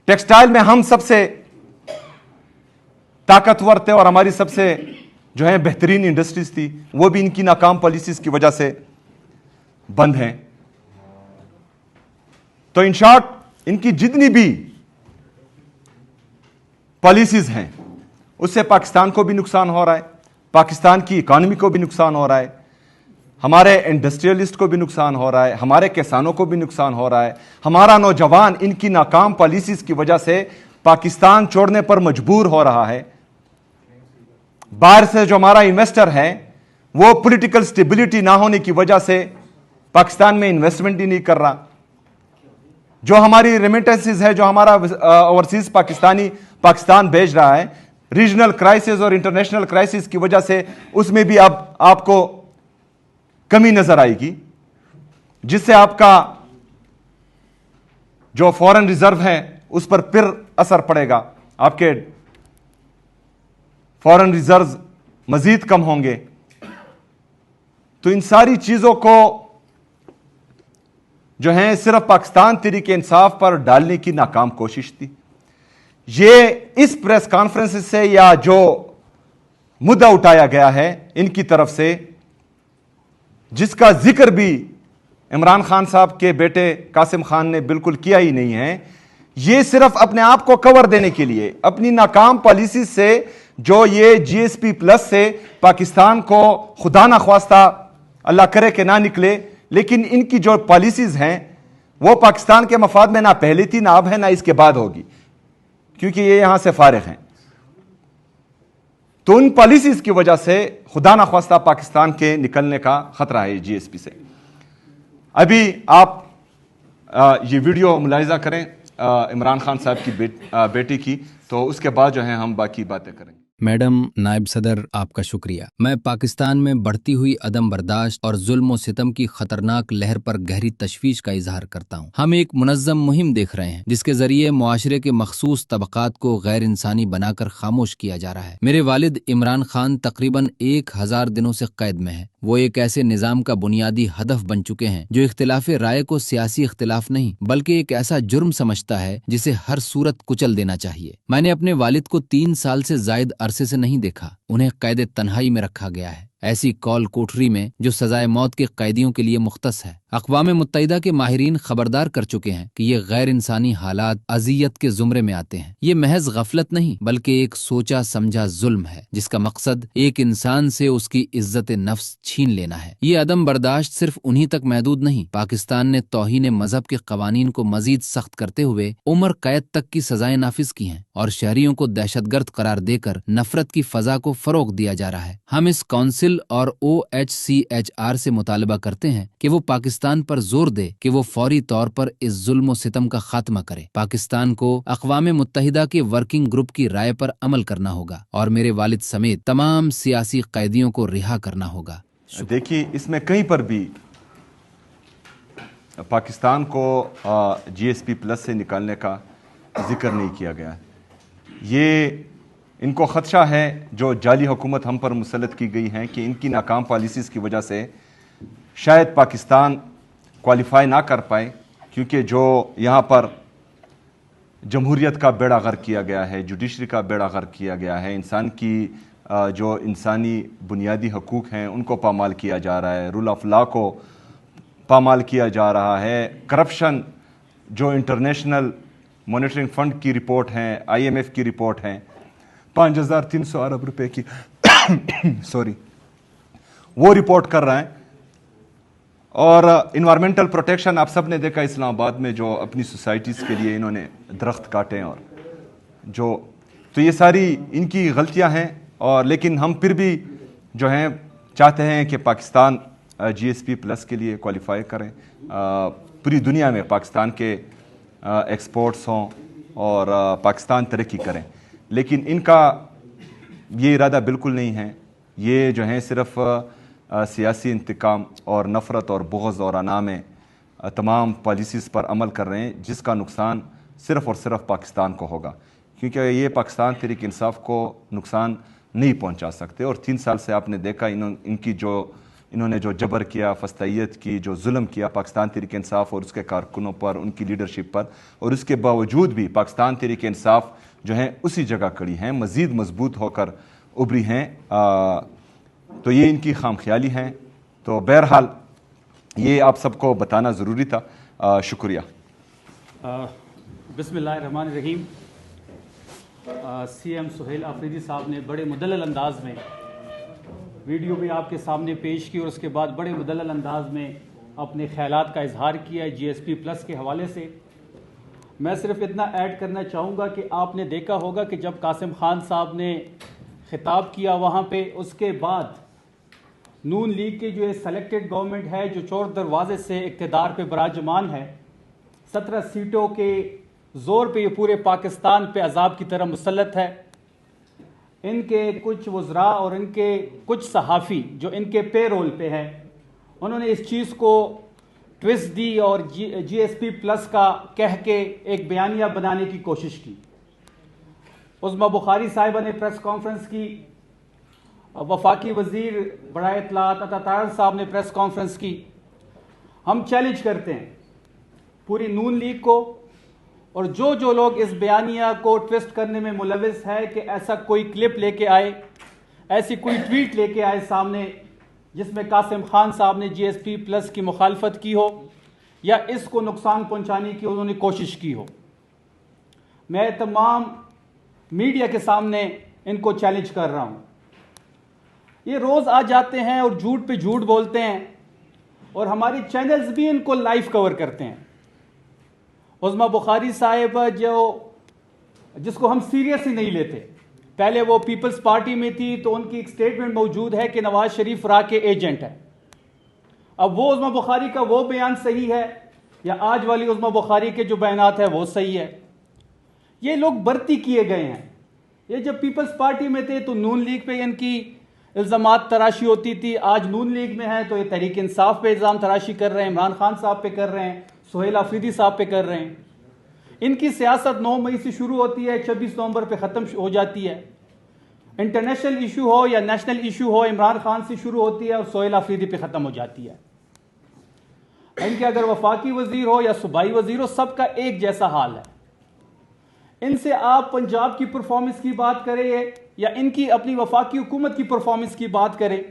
Textile में हम सबसे ताकतवर थे और हमारी सबसे जो है बेहतरीन इंडस्ट्रीज थी, वो भी इनकी नाकाम पॉलिसीज की वजह से बंद हैं। तो इन शॉर्ट इनकी जितनी भी पॉलिसीज हैं उससे पाकिस्तान को भी नुकसान हो रहा है, पाकिस्तान की इकॉनमी को भी नुकसान हो रहा है, हमारे इंडस्ट्रियलिस्ट को भी नुकसान हो रहा है, हमारे किसानों को भी नुकसान हो रहा है। हमारा नौजवान इनकी नाकाम पॉलिसीज की वजह से पाकिस्तान छोड़ने पर मजबूर हो रहा है। बाहर से जो हमारा इन्वेस्टर है वो पॉलिटिकल स्टेबिलिटी ना होने की वजह से पाकिस्तान में इन्वेस्टमेंट ही नहीं कर रहा। जो हमारी रेमिटेंसेस है, जो हमारा ओवरसीज पाकिस्तान भेज रहा है, रीजनल क्राइसिस और इंटरनेशनल क्राइसिस की वजह से उसमें भी अब आपको कमी नजर आएगी, जिससे आपका जो फॉरेन रिजर्व है उस पर फिर असर पड़ेगा, आपके फॉरेन रिजर्व मजीद कम होंगे। तो इन सारी चीजों को जो है सिर्फ पाकिस्तान तहरीक इंसाफ पर डालने की नाकाम कोशिश थी। ये इस प्रेस कॉन्फ्रेंस से या जो मुद्दा उठाया गया है इनकी तरफ से, जिसका जिक्र भी इमरान खान साहब के बेटे कासिम खान ने बिल्कुल किया ही नहीं है, ये सिर्फ अपने आप को कवर देने के लिए अपनी नाकाम पॉलिसी से जो ये जीएसपी प्लस से पाकिस्तान को खुदा ना ख्वास्ता अल्लाह करे कि ना निकले, लेकिन इनकी जो पॉलिसीज हैं वो पाकिस्तान के मफाद में ना पहले थी, ना अब है, ना इसके बाद होगी, क्योंकि ये यहां से फारिग हैं। तो उन पॉलिसीज की वजह से खुदा ना ख्वास्ता पाकिस्तान के निकलने का खतरा है जीएसपी से। अभी आप ये वीडियो मुलाहिजा करें इमरान खान साहब की बेटी की, तो उसके बाद जो है हम बाकी बातें करेंगे। मैडम नायब सदर, आपका शुक्रिया। मैं पाकिस्तान में बढ़ती हुई अदम बर्दाश्त और जुल्म और सितम की खतरनाक लहर पर गहरी तशवीश का इजहार करता हूँ। हम एक मुनज़्ज़म मुहिम देख रहे हैं जिसके जरिए मुआशरे के मखसूस तबकात को गैर इंसानी बनाकर खामोश किया जा रहा है। मेरे वालिद इमरान खान तकरीबन 1000 दिनों से कैद में है। वो एक ऐसे निज़ाम का बुनियादी हदफ बन चुके हैं जो इख्तिलाफ राय को सियासी इख्तिलाफ नहीं बल्कि एक ऐसा जुर्म समझता है जिसे हर सूरत कुचल देना चाहिए। मैंने अपने वालिद को 3 साल से जायद अरसे से नहीं देखा। उन्हें कैद तन्हाई में रखा गया है, ऐसी कौल कोठरी में जो सजाए मौत के कैदियों के लिए मुख्तस है। अक़वाम मुत्तहिदा के माहिरीन खबरदार कर चुके हैं कि ये गैर इंसानी हालात अज़ियत के ज़ुमरे में आते हैं। ये महज गफलत नहीं बल्कि एक सोचा समझा जुल्म है जिसका मकसद एक इंसान से उसकी इज्जत नफ्स छीन लेना है। ये अदम बर्दाश्त सिर्फ उन्हीं तक महदूद नहीं, पाकिस्तान ने तौहीन मजहब के कवानीन को मजीद सख्त करते हुए उम्र कैद तक की सजाएं नाफिज की हैं और शहरियों को दहशतगर्द करार देकर नफरत की फजा को फरोग दिया जा रहा है। हम इस काउंसिल और OHCHR से मुतालबा करते हैं कि वो पाकिस्तान पर जोर दे कि वो फौरी तौर पर इस जुल्म और सितम का खात्मा करे। पाकिस्तान को अक़वाम मुत्तहिदा के वर्किंग ग्रुप की राय पर अमल करना होगा और मेरे वालिद समेत तमाम सियासी कैदियों को रिहा करना होगा। देखिए, इसमें कहीं पर भी पाकिस्तान को GSP प्लस से निकालने का जिक्र नहीं किया गया। ये इनको खदशा है जो जाली हुकूमत हम पर मुसल्लत की गई है कि इनकी नाकाम पॉलिसीज़ की वजह से शायद पाकिस्तान क्वालिफाई ना कर पाए, क्योंकि जो यहाँ पर जमहूरियत का बेड़ा गर्क किया गया है, जुडिशरी का बेड़ा गर्क किया गया है, इंसान की जो इंसानी बुनियादी हकूक़ हैं उनको पामाल किया जा रहा है, रूल ऑफ लॉ को पामाल किया जा रहा है। करप्शन जो इंटरनेशनल मॉनिटरिंग फंड की रिपोर्ट हैं, IMF की रिपोर्ट हैं, 5300 अरब रुपए की सॉरी वो रिपोर्ट कर रहा है। और इन्वायरमेंटल प्रोटेक्शन आप सब ने देखा इस्लामाबाद में जो अपनी सोसाइटीज़ के लिए इन्होंने दरख्त काटे, और जो तो ये सारी इनकी गलतियां हैं। और लेकिन हम फिर भी जो हैं चाहते हैं कि पाकिस्तान GSP प्लस के लिए क्वालिफाई करें, पूरी दुनिया में पाकिस्तान के एक्सपोर्ट्स हों और पाकिस्तान तरक्की करें। लेकिन इनका ये इरादा बिल्कुल नहीं है। ये जो है सिर्फ सियासी इंतकाम और नफ़रत और बुग़्ज़ और अना में तमाम पॉलिसीज़ पर अमल कर रहे हैं, जिसका नुकसान सिर्फ़ और सिर्फ पाकिस्तान को होगा, क्योंकि ये पाकिस्तान तहरीक इंसाफ को नुकसान नहीं पहुंचा सकते। और 3 साल से आपने देखा इनकी जो انہوں نے جو جبر کیا، فسطائیت کی، جو ظلم کیا پاکستان تحریک انصاف اور اس کے کارکنوں پر، ان کی لیڈرشپ پر، اور اس کے باوجود بھی پاکستان تحریک انصاف جو ہیں اسی جگہ کڑی ہیں، مزید مضبوط ہو کر ابھری ہیں. تو یہ ان کی خام خیالی ہیں. تو بہرحال یہ آپ سب کو بتانا ضروری تھا. شکریہ. بسم اللہ الرحمن الرحیم. سی ایم سہیل آفریدی صاحب نے بڑے مدلل انداز میں ویڈیو بھی آپ کے سامنے پیش کی اور اس کے بعد بڑے مدلل انداز میں اپنے خیالات کا اظہار کیا ہے جی ایس پی پلس کے حوالے سے. میں صرف اتنا ایڈ کرنا چاہوں گا کہ آپ نے دیکھا ہوگا کہ جب قاسم خان صاحب نے خطاب کیا وہاں پہ، اس کے بعد نون لیگ کی جو سلیکٹڈ گورنمنٹ ہے جو چور دروازے سے اقتدار پہ براجمان ہے، 17 سیٹوں کے زور پہ یہ پورے پاکستان پہ عذاب کی طرح مسلط ہے. ان کے کچھ وزراء اور ان کے کچھ صحافی جو ان کے پے رول پہ ہیں، انہوں نے اس چیز کو ٹوسٹ دی اور جی ایس پی پلس کا کہہ کے ایک بیانیہ بنانے کی کوشش کی. عظمیٰ بخاری صاحبہ نے پریس کانفرنس کی، وفاقی وزیر برائے اطلاعات عطا طاہر صاحب نے پریس کانفرنس کی. ہم چیلنج کرتے ہیں پوری نون لیگ کو اور جو لوگ اس بیانیہ کو ٹوسٹ کرنے میں ملوث ہے کہ ایسا کوئی کلپ لے کے آئے، ایسی کوئی ٹویٹ لے کے آئے سامنے جس میں قاسم خان صاحب نے جی ایس پی پلس کی مخالفت کی ہو یا اس کو نقصان پہنچانے کی انہوں نے کوشش کی ہو. میں تمام میڈیا کے سامنے ان کو چیلنج کر رہا ہوں. یہ روز آ جاتے ہیں اور جھوٹ پہ جھوٹ بولتے ہیں اور ہماری چینلز بھی ان کو لائیو کور کرتے ہیں. عظمیٰ بخاری صاحب جس کو ہم سیریس ہی نہیں لیتے، پہلے وہ پیپلز پارٹی میں تھی تو ان کی ایک سٹیٹمنٹ موجود ہے کہ نواز شریف را کے ایجنٹ ہے. اب وہ عظمیٰ بخاری کا وہ بیان صحیح ہے یا آج والی عظمیٰ بخاری کے جو بیانات ہیں وہ صحیح ہے؟ یہ لوگ برتی کیے گئے ہیں. یہ جب پیپلز پارٹی میں تھے تو نون لیگ پہ ان کی الزامات تراشی ہوتی تھی، آج نون لیگ میں ہیں تو یہ تحریک انصاف پہ الزام تراشی کر رہے ہیں، عمران خان صاحب پہ کر رہے ہیں، سہیل آفریدی صاحب پہ کر رہے ہیں. ان کی سیاست 9 مئی سے شروع ہوتی ہے، 26 نومبر پہ ختم ہو جاتی ہے. انٹرنیشنل ایشو ہو یا نیشنل ایشو ہو، عمران خان سے شروع ہوتی ہے اور سہیل آفریدی پہ ختم ہو جاتی ہے. ان کے اگر وفاقی وزیر ہو یا صوبائی وزیر ہو، سب کا ایک جیسا حال ہے. ان سے آپ پنجاب کی پرفارمنس کی بات کریں یا ان کی اپنی وفاقی حکومت کی پرفارمنس کی بات کریں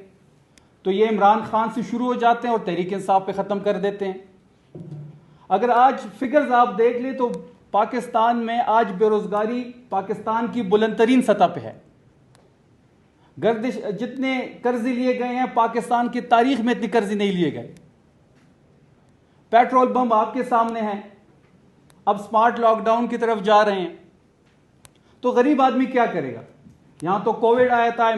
تو یہ عمران خان سے شروع ہو جاتے ہیں اور تحریک انصاف پہ ختم کر دیتے ہیں. اگر آج فگرز آپ دیکھ لیں تو پاکستان میں آج بے روزگاری پاکستان کی بلند ترین سطح پہ ہے. گردش جتنے قرضے لیے گئے ہیں پاکستان کی تاریخ میں اتنے قرضے نہیں لیے گئے. پیٹرول بم آپ کے سامنے ہیں. اب سمارٹ لاک ڈاؤن کی طرف جا رہے ہیں تو غریب آدمی کیا کرے گا؟ یہاں تو کووڈ آیا تھا.